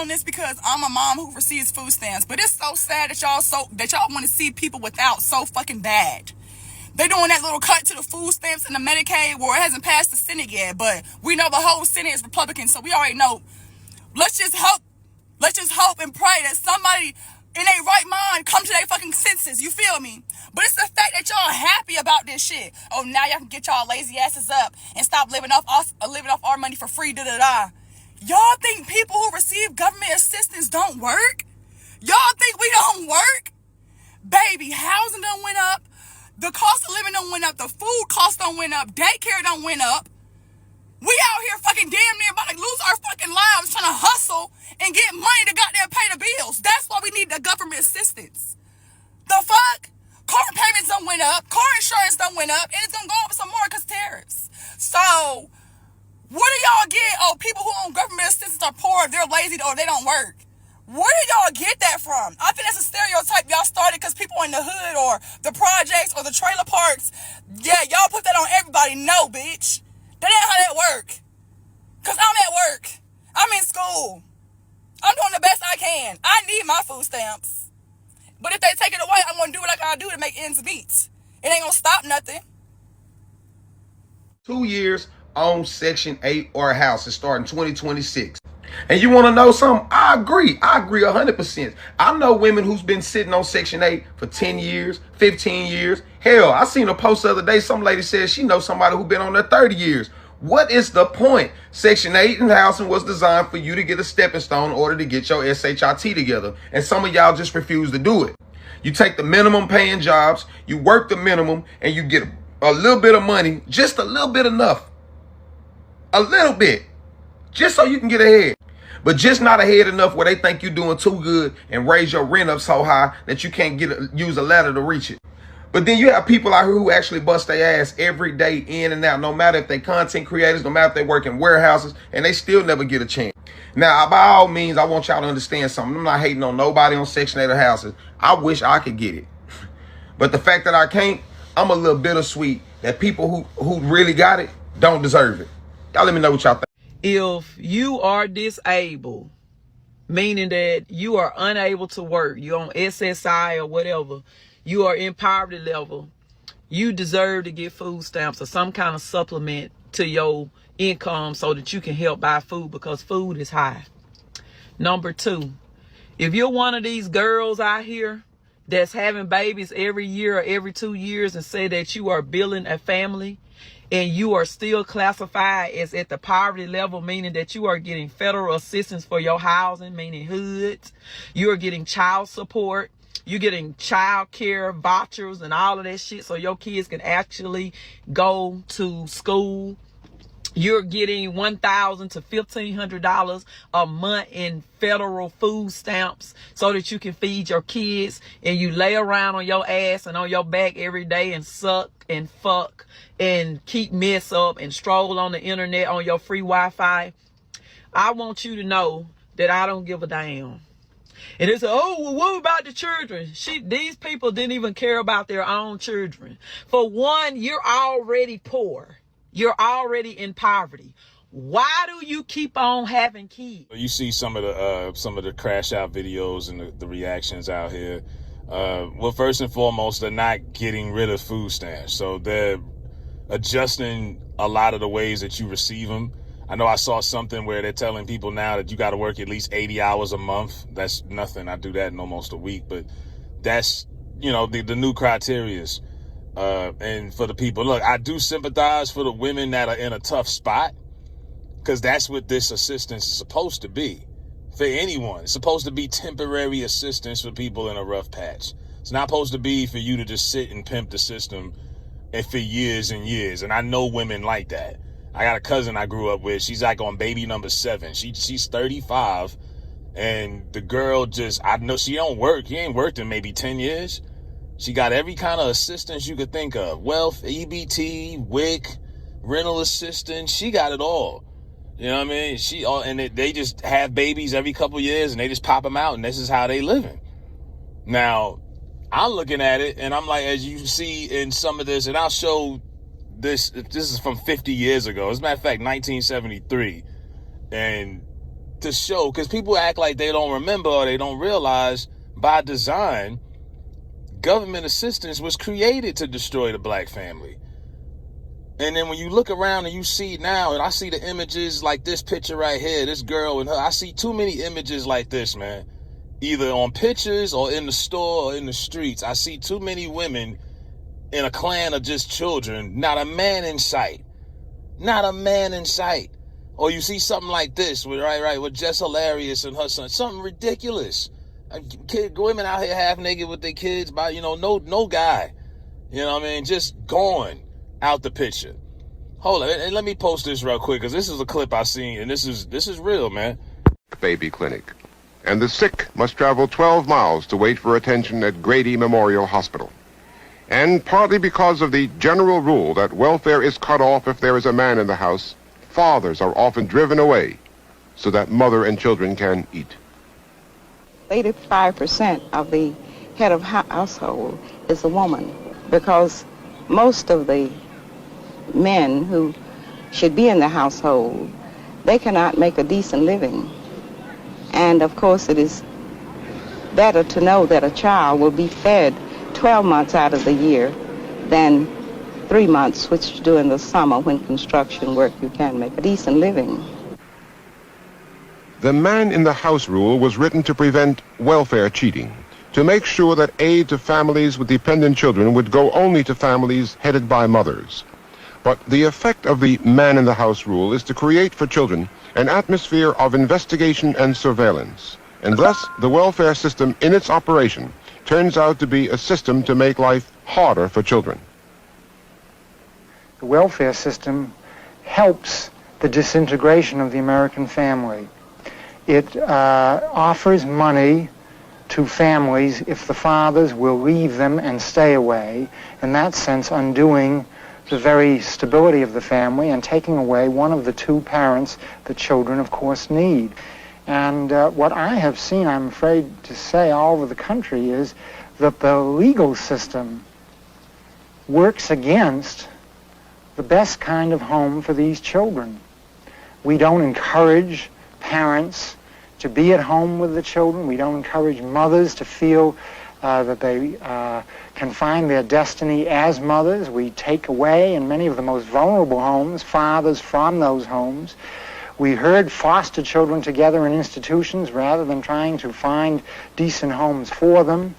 on this because I'm a mom who receives food stamps, but it's so sad that y'all want to see people without so fucking bad. They doing that little cut to the food stamps and the Medicaid where it hasn't passed the Senate yet, but we know the whole Senate is Republican, so we already know. Let's just hope and pray that somebody in their right mind come to their fucking senses. You feel me? But it's the fact that y'all happy about this shit. Oh, now y'all can get y'all lazy asses up and stop living off our money for free. Da da da. Y'all think people who receive government assistance don't work? Y'all think we don't work? Baby, housing done went up. The cost of living done went up. The food cost done went up. Daycare done went up. We out here fucking damn near about to lose our fucking lives trying to hustle and get money to goddamn pay the bills. That's why we need the government assistance. The fuck? Car payments done went up. Car insurance done went up. And it's gonna go up some more because tariffs. So, what do y'all get? Oh, people who own government assistance are poor, they're lazy, or they don't work. Where did y'all get that from? I think that's a stereotype y'all started because people in the hood or the projects or the trailer parks, yeah, y'all put that on everybody. No, bitch. That ain't how that work. Because I'm at work. I'm in school. I'm doing the best I can. I need my food stamps. But if they take it away, I'm going to do what I got to do to make ends meet. It ain't going to stop nothing. 2 years on Section 8 or a house is starting 2026. And you want to know something? I agree 100%. I know women who's been sitting on Section 8 for 10 years, 15 years. Hell, I seen a post the other day. Some lady said she knows somebody who been on there 30 years. What is the point? Section 8 in housing was designed for you to get a stepping stone in order to get your SHIT together. And some of y'all just refuse to do it. You take the minimum paying jobs, you work the minimum, and you get a little bit of money, just a little bit enough. A little bit. Just so you can get ahead. But just not ahead enough where they think you're doing too good and raise your rent up so high that you can't use a ladder to reach it. But then you have people out here who actually bust their ass every day in and out, no matter if they content creators, no matter if they work in warehouses, and they still never get a chance. Now, by all means, I want y'all to understand something. I'm not hating on nobody on Section 8 houses. I wish I could get it. But the fact that I can't, I'm a little bittersweet that people who really got it don't deserve it. Y'all let me know what y'all think. If you are disabled, meaning that you are unable to work, you're on SSI or whatever, you are in poverty level, you deserve to get food stamps or some kind of supplement to your income so that you can help buy food because food is high. Number two, if you're one of these girls out here that's having babies every year or every 2 years and say that you are building a family, and you are still classified as at the poverty level, meaning that you are getting federal assistance for your housing, meaning hoods. You are getting child support. You're getting child care vouchers and all of that shit so your kids can actually go to school. You're getting $1,000 to $1,500 a month in federal food stamps so that you can feed your kids, and you lay around on your ass and on your back every day and suck and fuck and keep mess up and stroll on the internet on your free Wi-Fi. I want you to know that I don't give a damn. And they say, oh, well, what about the children? These people didn't even care about their own children. For one, you're already poor. You're already in poverty. Why do you keep on having kids? You see some of the crash out videos and the reactions out here. Well, first and foremost, they're not getting rid of food stamps. So they're adjusting a lot of the ways that you receive them. I know I saw something where they're telling people now that you got to work at least 80 hours a month. That's nothing. I do that in almost a week, but that's, the new criterias. And for the people, look, I do sympathize for the women that are in a tough spot, because that's what this assistance is supposed to be for anyone. It's supposed to be temporary assistance for people in a rough patch. It's not supposed to be for you to just sit and pimp the system and for years and years. And I know women like that. I got a cousin I grew up with. She's like on baby number 7. She's 35, and the girl I know she don't work. She ain't worked in maybe 10 years. She got every kind of assistance you could think of. Wealth, EBT, WIC, rental assistance. She got it all. You know what I mean? They just have babies every couple years and they just pop them out, and this is how they living. Now, I'm looking at it and I'm like, as you see in some of this, and I'll show this is from 50 years ago. As a matter of fact, 1973. And to show, because people act like they don't remember or they don't realize, by design, government assistance was created to destroy the black family. And then when you look around and you see now, and I see the images like this picture right here, this girl and her, I see too many images like this, man. Either on pictures or in the store or in the streets. I see too many women in a clan of just children, not a man in sight. Not a man in sight. Or you see something like this, with with Jess Hilarious and her son, something ridiculous. Women out here half naked with their kids, by no guy, just going out the picture. Hold on, and let me post this real quick, because this is a clip I seen, and this is real, man. Baby clinic, and the sick must travel 12 miles to wait for attention at Grady Memorial Hospital. And partly because of the general rule that welfare is cut off if there is a man in the house, fathers are often driven away so that mother and children can eat. 85% of the head of household is a woman, because most of the men who should be in the household, they cannot make a decent living. And of course it is better to know that a child will be fed 12 months out of the year than 3 months, which during the summer when construction work you can make a decent living. The man in the house rule was written to prevent welfare cheating, to make sure that aid to families with dependent children would go only to families headed by mothers. But the effect of the man in the house rule is to create for children an atmosphere of investigation and surveillance, and thus the welfare system in its operation turns out to be a system to make life harder for children. The welfare system helps the disintegration of the American family. It offers money to families if the fathers will leave them and stay away, in that sense undoing the very stability of the family and taking away one of the two parents that children, of course, need. And what I have seen, I'm afraid to say, all over the country is that the legal system works against the best kind of home for these children. We don't encourage parents to be at home with the children. We don't encourage mothers to feel that they can find their destiny as mothers. We take away, in many of the most vulnerable homes, fathers from those homes. We herd foster children together in institutions rather than trying to find decent homes for them.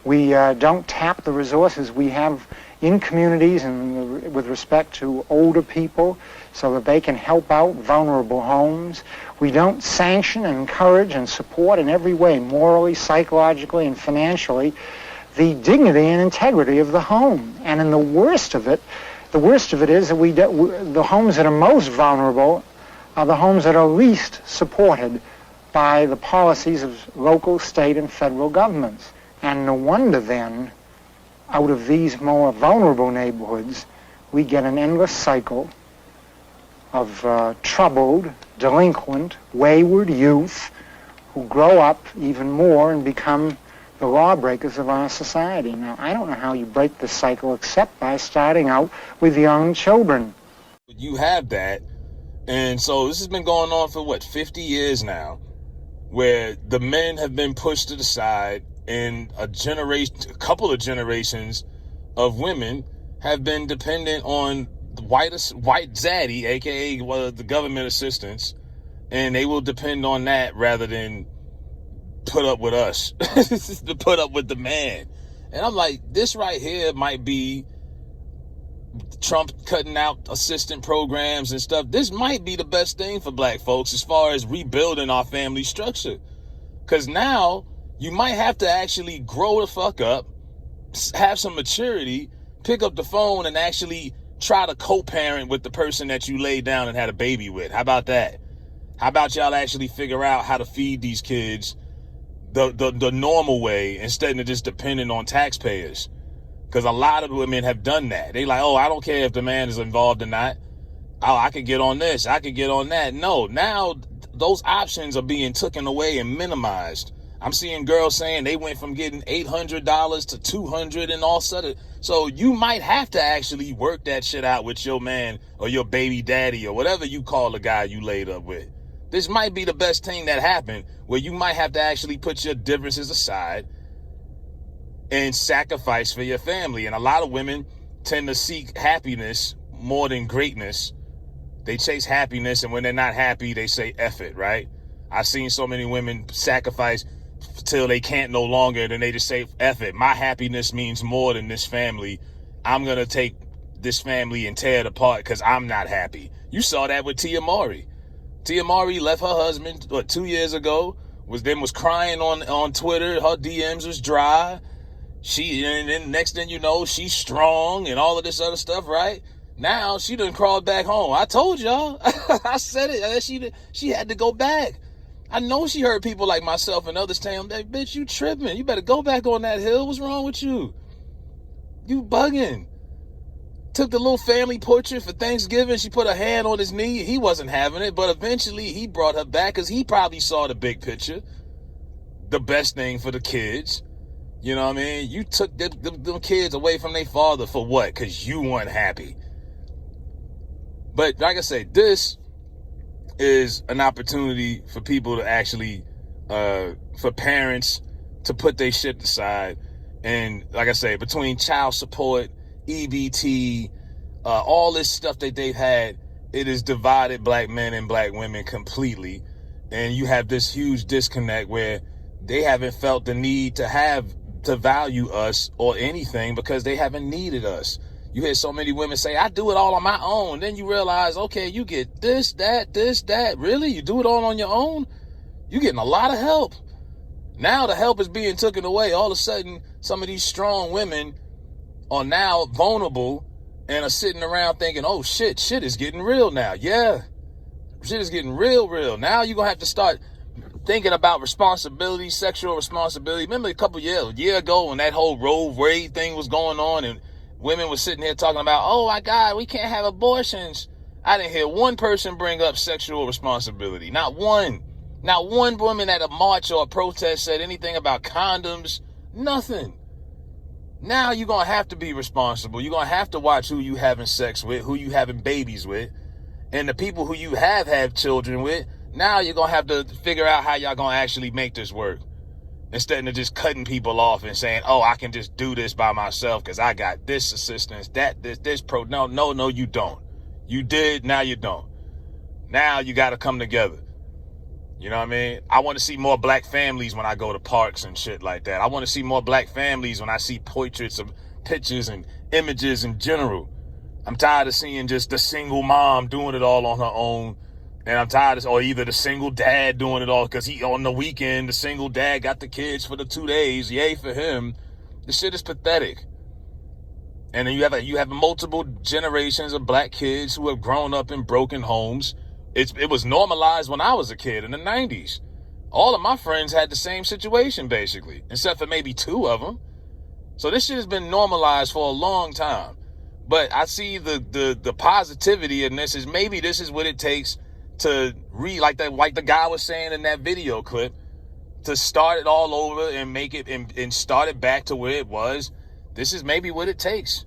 We don't tap the resources we have in communities and with respect to older people so that they can help out vulnerable homes. We don't sanction and encourage and support in every way, morally, psychologically, and financially, the dignity and integrity of the home. And in the worst of it is that the homes that are most vulnerable are the homes that are least supported by the policies of local, state, and federal governments. And no wonder then, out of these more vulnerable neighborhoods, we get an endless cycle of troubled, delinquent, wayward youth who grow up even more and become the lawbreakers of our society. Now, I don't know how you break this cycle except by starting out with young children. You have that, and so this has been going on for 50 years now, where the men have been pushed to the side, and a couple of generations of women have been dependent on white zaddy, aka the government assistance, and they will depend on that rather than put up with us, to put up with the man. And I'm like, this right here might be Trump cutting out assistant programs and stuff. This might be the best thing for black folks as far as rebuilding our family structure. Because now you might have to actually grow the fuck up, have some maturity, pick up the phone and actually try to co-parent with the person that you laid down and had a baby with. How about that? How about y'all actually figure out how to feed these kids the normal way instead of just depending on taxpayers? Because a lot of women have done that. They like, oh, I don't care if the man is involved or not. Oh, I could get on this. I could get on that. No, now those options are being taken away and minimized. I'm seeing girls saying they went from getting $800 to $200 and all sudden. So you might have to actually work that shit out with your man or your baby daddy or whatever you call the guy you laid up with. This might be the best thing that happened, where you might have to actually put your differences aside and sacrifice for your family. And a lot of women tend to seek happiness more than greatness. They chase happiness, and when they're not happy, they say F it, right? I've seen so many women sacrifice till they can't no longer, then they just say F it. My happiness means more than this family. I'm going to take this family and tear it apart because I'm not happy. You saw that with Tia Mowry. Tia Mowry left her husband, 2 years ago, was crying on Twitter. Her DMs was dry. And then next thing you know, she's strong and all of this other stuff, right? Now she done crawled back home. I told y'all. I said it. She had to go back. I know she heard people like myself and others telling them, bitch, you tripping. You better go back on that hill. What's wrong with you? You bugging. Took the little family portrait for Thanksgiving. She put her hand on his knee. He wasn't having it, but eventually he brought her back because he probably saw the big picture. The best thing for the kids. You know what I mean? You took them kids away from their father for what? Because you weren't happy. But like I say, this is an opportunity for people to actually, for parents to put their shit aside. And like I say, between child support, EBT, all this stuff that they've had, it has divided black men and black women completely. And you have this huge disconnect where they haven't felt the need to value us or anything because they haven't needed us. You hear so many women say, I do it all on my own. Then you realize, okay, you get this, that. Really? You do it all on your own? You're getting a lot of help. Now the help is being taken away. All of a sudden, some of these strong women are now vulnerable and are sitting around thinking, oh, shit is getting real now. Yeah, shit is getting real. Now you're going to have to start thinking about responsibility, sexual responsibility. Remember a year ago when that whole Roe Wade thing was going on and women were sitting here talking about, oh my God, we can't have abortions. I didn't hear one person bring up sexual responsibility. Not one. Not one woman at a march or a protest said anything about condoms. Nothing. Now you're going to have to be responsible. You're going to have to watch who you having sex with, who you having babies with, and the people who you have had children with. Now you're going to have to figure out how y'all going to actually make this work. Instead of just cutting people off and saying, oh, I can just do this by myself because I got this assistance, this pro. No, you don't. You did, now you don't. Now you got to come together. You know what I mean? I want to see more black families when I go to parks and shit like that. I want to see more black families when I see portraits of pictures and images in general. I'm tired of seeing just the single mom doing it all on her own. And I'm tired or either the single dad doing it all because he on the weekend, the single dad got the kids for the 2 days. Yay for him. This shit is pathetic. And then you have multiple generations of black kids who have grown up in broken homes. It was normalized when I was a kid in the 90s. All of my friends had the same situation basically, except for maybe 2 of them. So this shit has been normalized for a long time. But I see the positivity in this is maybe this is what it takes to like the guy was saying in that video clip, to start it all over and make it and start it back to where it was. This is maybe what it takes.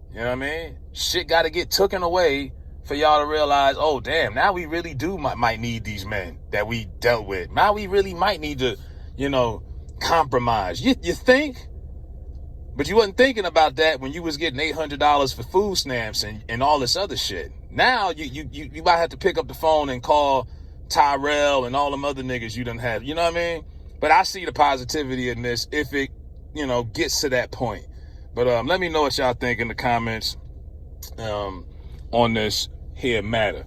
You know what I mean? Shit got to get taken away for y'all to realize, oh damn, now we really might need these men that we dealt with. Now we really might need to, compromise. You think? But you wasn't thinking about that when you was getting $800 for food stamps and all this other shit. Now you might have to pick up the phone and call Tyrell and all them other niggas you done have. You know what I mean? But I see the positivity in this if it, gets to that point. But let me know what y'all think in the comments on this here matter.